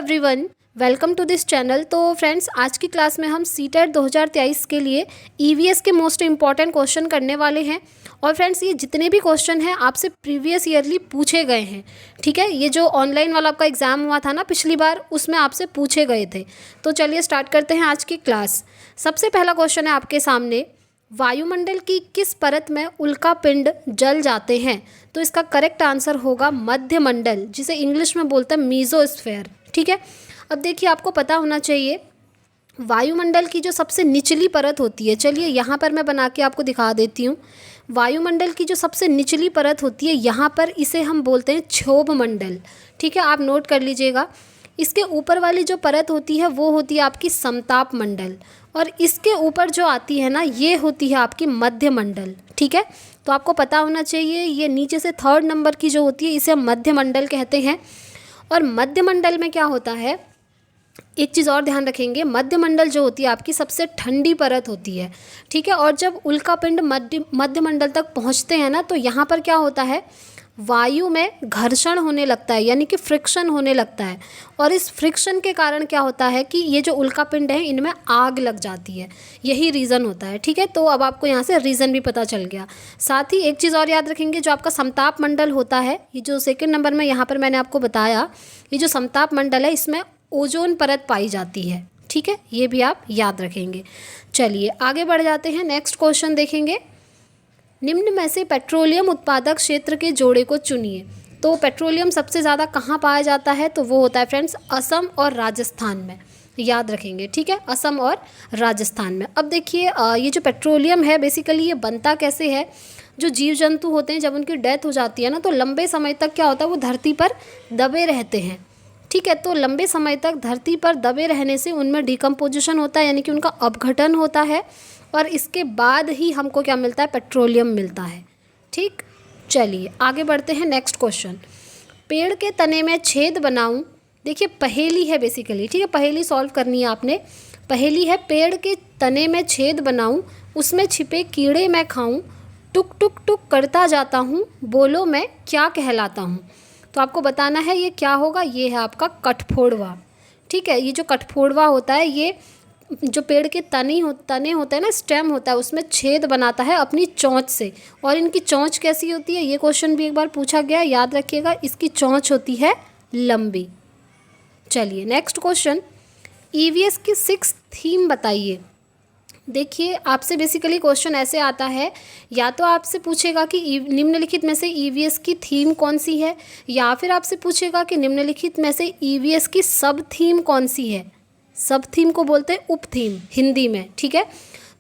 Everyone, welcome to this channel. तो friends, आज की क्लास में हम सीटेट 2023 के लिए ईवीएस के मोस्ट इम्पॉर्टेंट क्वेश्चन करने वाले हैं। और फ्रेंड्स, ये जितने भी क्वेश्चन हैं आपसे प्रीवियस ईयरली पूछे गए हैं। ठीक है, ये जो ऑनलाइन वाला आपका एग्ज़ाम हुआ था ना पिछली बार, उसमें आपसे पूछे गए थे। तो चलिए स्टार्ट करते हैं आज की क्लास। सबसे पहला क्वेश्चन है आपके सामने, वायुमंडल की किस परत में उल्कापिंड जल जाते हैं? तो इसका करेक्ट आंसर होगा मध्यमंडल, जिसे इंग्लिश में बोलते हैं मीजोस्फेयर। ठीक है, अब देखिए आपको पता होना चाहिए वायुमंडल की जो सबसे निचली परत होती है, चलिए यहाँ पर मैं बना के आपको दिखा देती हूँ। वायुमंडल की जो सबसे निचली परत होती है यहाँ पर, इसे हम बोलते हैं क्षोभ मंडल। ठीक है, आप नोट कर लीजिएगा। इसके ऊपर वाली जो परत होती है वो होती है आपकी समताप मंडल, और इसके ऊपर जो आती है ना, ये होती है आपकी मध्य मंडल। ठीक है, तो आपको पता होना चाहिए ये नीचे से थर्ड नंबर की जो होती है इसे हम मध्य मंडल कहते हैं। और मध्य मंडल में क्या होता है, एक चीज़ और ध्यान रखेंगे, मध्य मंडल जो होती है आपकी सबसे ठंडी परत होती है। ठीक है, और जब उल्कापिंड मध्य मंडल तक पहुंचते हैं ना, तो यहाँ पर क्या होता है, वायु में घर्षण होने लगता है, यानी कि फ्रिक्शन होने लगता है। और इस फ्रिक्शन के कारण क्या होता है कि ये जो उल्कापिंड है इनमें आग लग जाती है। यही रीज़न होता है। ठीक है, तो अब आपको यहाँ से रीज़न भी पता चल गया। साथ ही एक चीज़ और याद रखेंगे, जो आपका समताप मंडल होता है, ये जो सेकंड नंबर में यहाँ पर मैंने आपको बताया, ये जो समताप मंडल है इसमें ओजोन परत पाई जाती है। ठीक है, ये भी आप याद रखेंगे। चलिए आगे बढ़ जाते हैं, नेक्स्ट क्वेश्चन देखेंगे। निम्न में से पेट्रोलियम उत्पादक क्षेत्र के जोड़े को चुनिए। तो पेट्रोलियम सबसे ज़्यादा कहाँ पाया जाता है? तो वो होता है फ्रेंड्स असम और राजस्थान में, याद रखेंगे। ठीक है, असम और राजस्थान में। अब देखिए ये जो पेट्रोलियम है बेसिकली ये बनता कैसे है, जो जीव जंतु होते हैं जब उनकी डेथ हो जाती है ना, तो लंबे समय तक क्या होता है, वो धरती पर दबे रहते हैं। ठीक है, तो लंबे समय तक धरती पर दबे रहने से उनमें डिकम्पोजिशन होता है, यानी कि उनका अपघटन होता है, और इसके बाद ही हमको क्या मिलता है, पेट्रोलियम मिलता है। ठीक, चलिए आगे बढ़ते हैं, नेक्स्ट क्वेश्चन। पेड़ के तने में छेद बनाऊं, देखिए पहेली है बेसिकली। ठीक है, पहेली सॉल्व करनी है आपने। पहेली है, पेड़ के तने में छेद बनाऊं, उसमें छिपे कीड़े मैं खाऊं, टुक टुक टुक करता जाता हूँ, बोलो मैं क्या कहलाता हूँ? तो आपको बताना है ये क्या होगा, ये है आपका कठफोड़वा। ठीक है, ये जो कठफोड़वा होता है, ये जो पेड़ के तने होते हैं ना, स्टेम होता है, उसमें छेद बनाता है अपनी चोंच से। और इनकी चोंच कैसी होती है, ये क्वेश्चन भी एक बार पूछा गया, याद रखिएगा। इसकी चोंच होती है लंबी। चलिए नेक्स्ट क्वेश्चन, ईवीएस की 6th थीम बताइए। देखिए आपसे बेसिकली क्वेश्चन ऐसे आता है, या तो आपसे पूछेगा कि निम्नलिखित में से ईवीएस की थीम कौन सी है, या फिर आपसे पूछेगा कि निम्नलिखित में से ईवीएस की सब थीम कौन सी है। सब थीम को बोलते हैं उप थीम हिंदी में। ठीक है,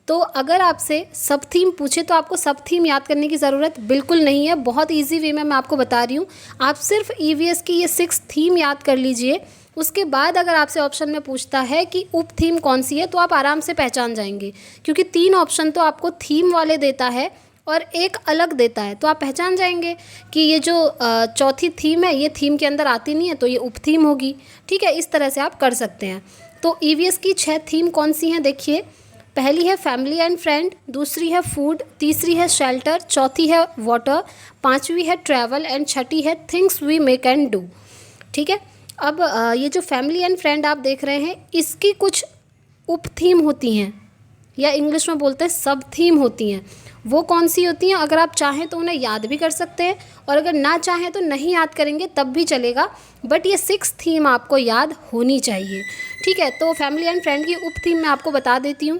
तो अगर आपसे सब थीम पूछे तो आपको सब थीम याद करने की ज़रूरत बिल्कुल नहीं है। बहुत इजी वे में मैं आपको बता रही हूँ, आप सिर्फ ईवीएस की ये 6 थीम याद कर लीजिए। उसके बाद अगर आपसे ऑप्शन में पूछता है कि उप थीम कौन सी है, तो आप आराम से पहचान जाएंगे, क्योंकि 3 ऑप्शन तो आपको थीम वाले देता है और एक अलग देता है, तो आप पहचान जाएंगे कि ये जो चौथी थीम है ये थीम के अंदर आती नहीं है, तो ये उप थीम होगी। ठीक है, इस तरह से आप कर सकते हैं। तो ईवीएस की 6 थीम कौन सी हैं, देखिए। पहली है फैमिली एंड फ्रेंड, दूसरी है फूड, तीसरी है शेल्टर, चौथी है वाटर, पांचवी है ट्रैवल, एंड छठी है things we make and do. ठीक है, अब ये जो फैमिली एंड फ्रेंड आप देख रहे हैं, इसकी कुछ उप थीम होती हैं, या इंग्लिश में बोलते हैं सब थीम होती हैं। वो कौन सी होती हैं, अगर आप चाहें तो उन्हें याद भी कर सकते हैं, और अगर ना चाहें तो नहीं याद करेंगे तब भी चलेगा, बट ये 6 थीम आपको याद होनी चाहिए। ठीक है, तो फैमिली एंड फ्रेंड की उप थीम मैं आपको बता देती हूँ।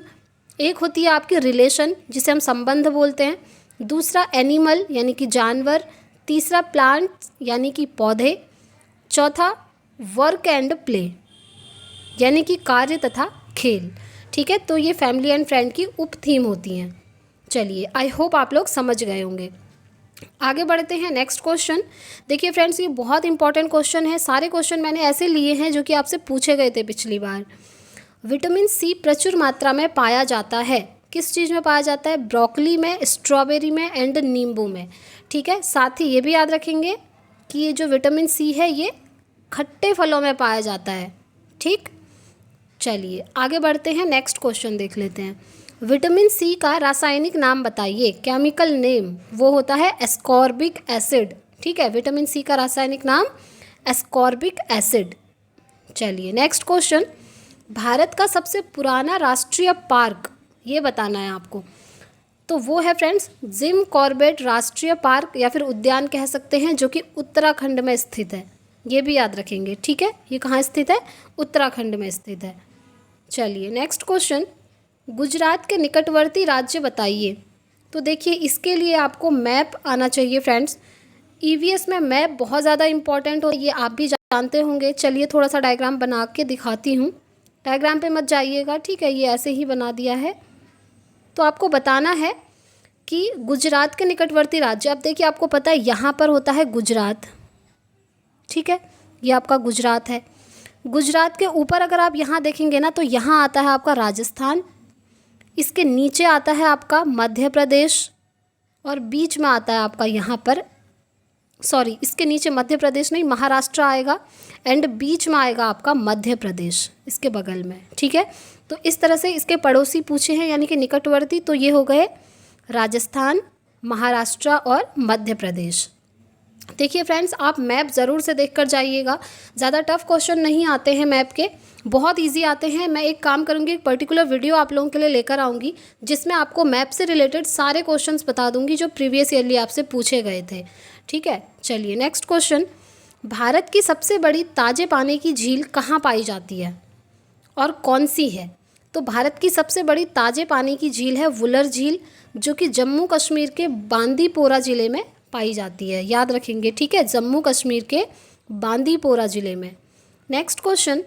एक होती है आपकी रिलेशन, जिसे हम संबंध बोलते हैं। दूसरा एनिमल, यानी कि जानवर। तीसरा प्लांट, यानी कि पौधे। चौथा वर्क एंड प्ले, यानी कि कार्य तथा खेल। ठीक है, तो ये फैमिली एंड फ्रेंड की उप थीम होती हैं। चलिए आई होप आप लोग समझ गए होंगे। आगे बढ़ते हैं, नेक्स्ट क्वेश्चन। देखिए फ्रेंड्स, ये बहुत इंपॉर्टेंट क्वेश्चन है। सारे क्वेश्चन मैंने ऐसे लिए हैं जो कि आपसे पूछे गए थे पिछली बार। विटामिन सी प्रचुर मात्रा में पाया जाता है, किस चीज़ में पाया जाता है? ब्रोकली में, स्ट्रॉबेरी में, एंड नींबू में। ठीक है, साथ ही ये भी याद रखेंगे कि ये जो विटामिन सी है ये खट्टे फलों में पाया जाता है। ठीक, चलिए आगे बढ़ते हैं, नेक्स्ट क्वेश्चन देख लेते हैं। विटामिन सी का रासायनिक नाम बताइए, केमिकल नेम। वो होता है एस्कॉर्बिक एसिड। ठीक है, विटामिन सी का रासायनिक नाम एस्कॉर्बिक एसिड। चलिए नेक्स्ट क्वेश्चन, भारत का सबसे पुराना राष्ट्रीय पार्क ये बताना है आपको। तो वो है फ्रेंड्स जिम कॉर्बेट राष्ट्रीय पार्क या फिर उद्यान कह सकते हैं, जो कि उत्तराखंड में स्थित है। ये भी याद रखेंगे, ठीक है। ये कहाँ स्थित है? उत्तराखंड में स्थित है। चलिए नेक्स्ट क्वेश्चन, गुजरात के निकटवर्ती राज्य बताइए। तो देखिए इसके लिए आपको मैप आना चाहिए फ्रेंड्स। ईवीएस में मैप बहुत ज़्यादा इंपॉर्टेंट हो, ये आप भी जानते होंगे। चलिए थोड़ा सा डायग्राम बना के दिखाती हूँ, डायग्राम पे मत जाइएगा, ठीक है। ये ऐसे ही बना दिया है। तो आपको बताना है कि गुजरात के निकटवर्ती राज्य, अब देखिए आपको पता है यहाँ पर होता है गुजरात, ठीक है। ये आपका गुजरात है। गुजरात के ऊपर अगर आप यहाँ देखेंगे ना तो यहाँ आता है आपका राजस्थान, इसके नीचे आता है आपका मध्य प्रदेश और बीच में आता है आपका यहाँ पर, सॉरी इसके नीचे मध्य प्रदेश नहीं महाराष्ट्र आएगा एंड बीच में आएगा आपका मध्य प्रदेश इसके बगल में, ठीक है। तो इस तरह से इसके पड़ोसी पूछे हैं यानी कि निकटवर्ती, तो ये हो गए राजस्थान, महाराष्ट्र और मध्य प्रदेश। देखिए फ्रेंड्स आप मैप ज़रूर से देखकर जाइएगा, ज़्यादा टफ क्वेश्चन नहीं आते हैं मैप के, बहुत इजी आते हैं। मैं एक काम करूँगी, एक पर्टिकुलर वीडियो आप लोगों के लिए लेकर आऊँगी जिसमें आपको मैप से रिलेटेड सारे क्वेश्चंस बता दूँगी जो प्रीवियस ईयरली आपसे पूछे गए थे, ठीक है। चलिए नेक्स्ट क्वेश्चन, भारत की सबसे बड़ी ताजे पानी की झील कहाँ पाई जाती है और कौन सी है? तो भारत की सबसे बड़ी ताजे पानी की झील है वुलर झील, जो कि जम्मू कश्मीर के बांदीपोरा ज़िले में पाई जाती है, याद रखेंगे, ठीक है। जम्मू कश्मीर के बांदीपोरा ज़िले में। नेक्स्ट क्वेश्चन,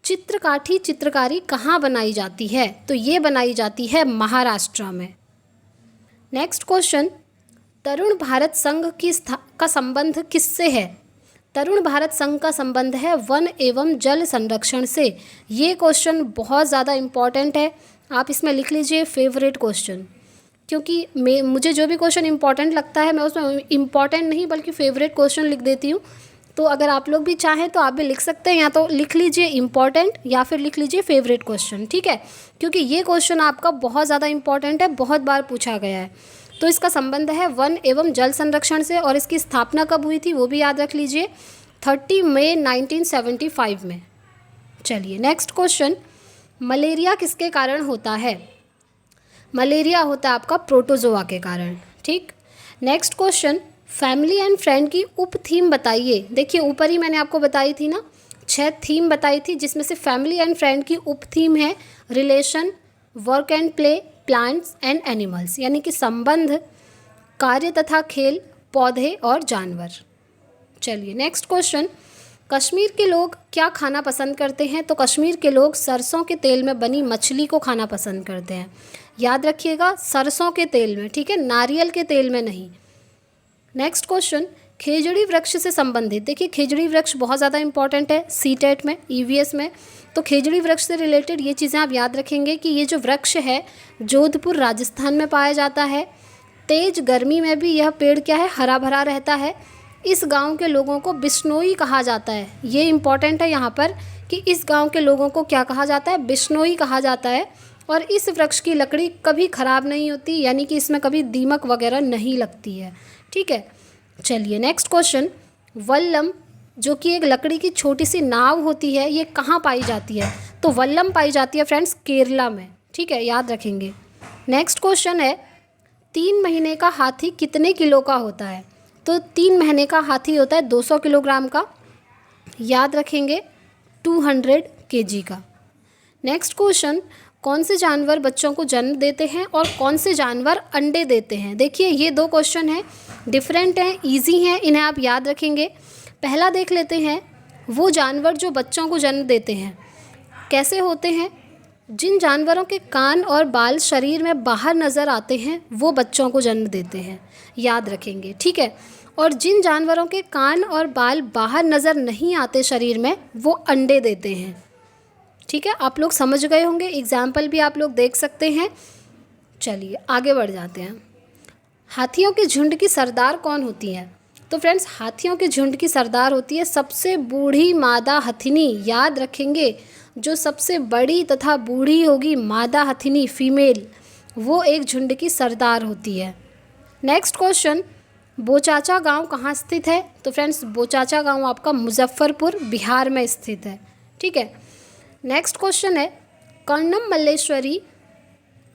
चित्रकाठी चित्रकारी कहाँ बनाई जाती है? तो ये बनाई जाती है महाराष्ट्र में। नेक्स्ट क्वेश्चन, तरुण भारत संघ का संबंध किससे है? तरुण भारत संघ का संबंध है वन एवं जल संरक्षण से। ये क्वेश्चन बहुत ज़्यादा इम्पॉर्टेंट है, आप इसमें लिख लीजिए फेवरेट क्वेश्चन, क्योंकि मुझे जो भी क्वेश्चन इंपॉर्टेंट लगता है मैं उसमें इंपॉर्टेंट नहीं बल्कि फेवरेट क्वेश्चन लिख देती हूँ। तो अगर आप लोग भी चाहें तो आप भी लिख सकते हैं, या तो लिख लीजिए इंपॉर्टेंट या फिर लिख लीजिए फेवरेट क्वेश्चन, ठीक है। क्योंकि ये क्वेश्चन आपका बहुत ज़्यादा इंपॉर्टेंट है, बहुत बार पूछा गया है। तो इसका संबंध है वन एवं जल संरक्षण से, और इसकी स्थापना कब हुई थी वो भी याद रख लीजिए, 30 मई 1975 में। चलिए नेक्स्ट क्वेश्चन, मलेरिया किसके कारण होता है? मलेरिया होता है आपका प्रोटोजोआ के कारण, ठीक। Next question, family and friend की उप थीम बताइए। देखिए ऊपर ही मैंने आपको बताई थी ना, 6 थीम बताई थी, जिसमें से फैमिली एंड फ्रेंड की उप थीम है relation, work and play, plants and animals, यानी कि संबंध, कार्य तथा खेल, पौधे और जानवर। चलिए नेक्स्ट क्वेश्चन, कश्मीर के लोग क्या खाना पसंद करते हैं? तो कश्मीर के लोग सरसों के तेल में बनी मछली को खाना पसंद करते हैं, याद रखिएगा, सरसों के तेल में, ठीक है, नारियल के तेल में नहीं। नेक्स्ट क्वेश्चन, खेजड़ी वृक्ष से संबंधित, देखिए खेजड़ी वृक्ष बहुत ज़्यादा इंपॉर्टेंट है सीटेट में, ईवीएस में। तो खेजड़ी वृक्ष से रिलेटेड ये चीज़ें आप याद रखेंगे कि ये जो वृक्ष है जोधपुर राजस्थान में पाया जाता है। तेज गर्मी में भी यह पेड़ क्या है, हरा भरा रहता है। इस गांव के लोगों को बिश्नोई कहा जाता है, ये इंपॉर्टेंट है यहाँ पर कि इस गांव के लोगों को क्या कहा जाता है, बिश्नोई कहा जाता है। और इस वृक्ष की लकड़ी कभी ख़राब नहीं होती, यानी कि इसमें कभी दीमक वगैरह नहीं लगती है, ठीक है। चलिए नेक्स्ट क्वेश्चन, वल्लम जो कि एक लकड़ी की छोटी सी नाव होती है, ये कहाँ पाई जाती है? तो वल्लम पाई जाती है फ्रेंड्स केरला में, ठीक है, याद रखेंगे। नेक्स्ट क्वेश्चन है, 3 महीने का हाथी कितने किलो का होता है? तो 3 महीने का हाथी होता है 200 किलोग्राम का, याद रखेंगे, 200 kg का। नेक्स्ट क्वेश्चन, कौन से जानवर बच्चों को जन्म देते हैं और कौन से जानवर अंडे देते हैं? देखिए ये 2 क्वेश्चन हैं, डिफरेंट हैं, इजी हैं, इन्हें आप याद रखेंगे। पहला देख लेते हैं, वो जानवर जो बच्चों को जन्म देते हैं कैसे होते हैं? जिन जानवरों के कान और बाल शरीर में बाहर नज़र आते हैं वो बच्चों को जन्म देते हैं, याद रखेंगे, ठीक है। और जिन जानवरों के कान और बाल बाहर नज़र नहीं आते शरीर में, वो अंडे देते हैं, ठीक है। आप लोग समझ गए होंगे, एग्जाम्पल भी आप लोग देख सकते हैं। चलिए आगे बढ़ जाते हैं। हाथियों के झुंड की सरदार कौन होती है? तो फ्रेंड्स हाथियों के झुंड की सरदार होती है सबसे बूढ़ी मादा हथिनी, याद रखेंगे, जो सबसे बड़ी तथा बूढ़ी होगी मादा हथिनी फीमेल, वो एक झुंड की सरदार होती है। नेक्स्ट क्वेश्चन, बोचाचा गांव कहाँ स्थित है? तो फ्रेंड्स बोचाचा गांव आपका मुजफ्फरपुर बिहार में स्थित है, ठीक है। नेक्स्ट क्वेश्चन है कर्णम मल्लेश्वरी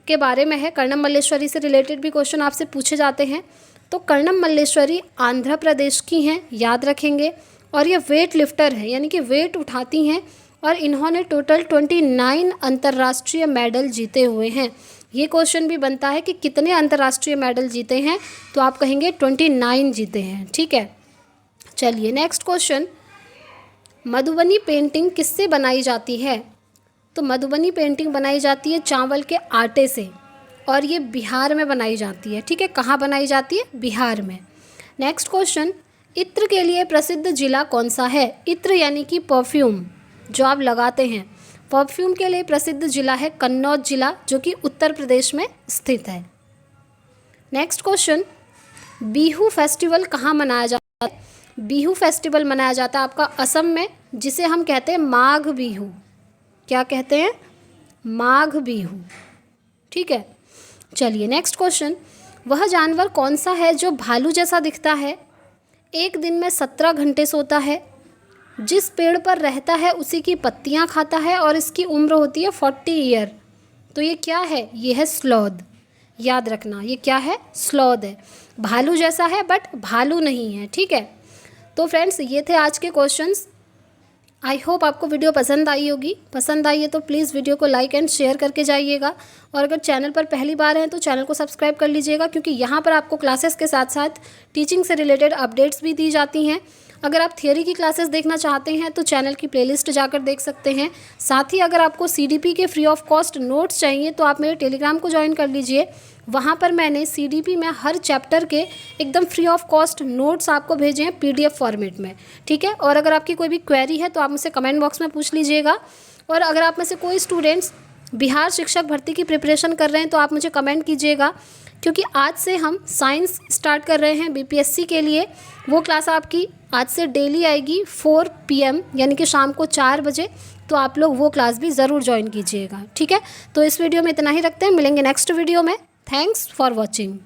के बारे में है। कर्णम मल्लेश्वरी से रिलेटेड भी क्वेश्चन आपसे पूछे जाते हैं। तो कर्णम मल्लेश्वरी आंध्र प्रदेश की हैं, याद रखेंगे। और ये वेट लिफ्टर है, यानी कि वेट उठाती हैं, और इन्होंने टोटल 29 अंतर्राष्ट्रीय मेडल जीते हुए हैं। ये क्वेश्चन भी बनता है कि कितने अंतर्राष्ट्रीय मेडल जीते हैं, तो आप कहेंगे 29 जीते हैं, ठीक है। चलिए नेक्स्ट क्वेश्चन, मधुबनी पेंटिंग किससे बनाई जाती है? तो मधुबनी पेंटिंग बनाई जाती है चावल के आटे से, और ये बिहार में बनाई जाती है, ठीक है। कहाँ बनाई जाती है? बिहार में। नेक्स्ट क्वेश्चन, इत्र के लिए प्रसिद्ध जिला कौन सा है? इत्र यानी कि परफ्यूम जो आप लगाते हैं, परफ्यूम के लिए प्रसिद्ध जिला है कन्नौज जिला, जो कि उत्तर प्रदेश में स्थित है। नेक्स्ट क्वेश्चन, बिहू फेस्टिवल कहाँ मनाया जाता है? बिहू फेस्टिवल मनाया जाता है आपका असम में, जिसे हम कहते हैं माघ बिहू। क्या कहते हैं? माघ बिहू, ठीक है। चलिए नेक्स्ट क्वेश्चन, वह जानवर कौन सा है जो भालू जैसा दिखता है, एक दिन में 17 घंटे सोता है, जिस पेड़ पर रहता है उसी की पत्तियां खाता है, और इसकी उम्र होती है 40 ईयर? तो ये क्या है? ये है स्लॉथ। याद रखना, ये क्या है? स्लॉथ है। भालू जैसा है बट भालू नहीं है, ठीक है। तो फ्रेंड्स, ये थे आज के क्वेश्चंस। आई होप आपको वीडियो पसंद आई होगी। पसंद आई है तो प्लीज़ वीडियो को लाइक एंड शेयर करके जाइएगा, और अगर चैनल पर पहली बार हैं तो चैनल को सब्सक्राइब कर लीजिएगा, क्योंकि यहाँ पर आपको क्लासेस के साथ साथ टीचिंग से रिलेटेड अपडेट्स भी दी जाती हैं। अगर आप थियोरी की क्लासेस देखना चाहते हैं तो चैनल की प्लेलिस्ट जाकर देख सकते हैं। साथ ही अगर आपको सीडीपी के फ्री ऑफ कॉस्ट नोट्स चाहिए तो आप मेरे टेलीग्राम को ज्वाइन कर लीजिए। वहाँ पर मैंने सीडीपी में हर चैप्टर के एकदम फ्री ऑफ कॉस्ट नोट्स आपको भेजे हैं पीडीएफ फॉर्मेट में, ठीक है। और अगर आपकी कोई भी क्वेरी है तो आप मुझसे कमेंट बॉक्स में पूछ लीजिएगा। और अगर आप में से कोई स्टूडेंट्स बिहार शिक्षक भर्ती की प्रिपरेशन कर रहे हैं तो आप मुझे कमेंट कीजिएगा, क्योंकि आज से हम साइंस स्टार्ट कर रहे हैं बीपीएससी के लिए। वो क्लास आपकी आज से डेली आएगी 4 PM, यानी कि शाम को 4 बजे। तो आप लोग वो क्लास भी ज़रूर ज्वाइन कीजिएगा, ठीक है। तो इस वीडियो में इतना ही रखते हैं, मिलेंगे नेक्स्ट वीडियो में। Thanks for watching.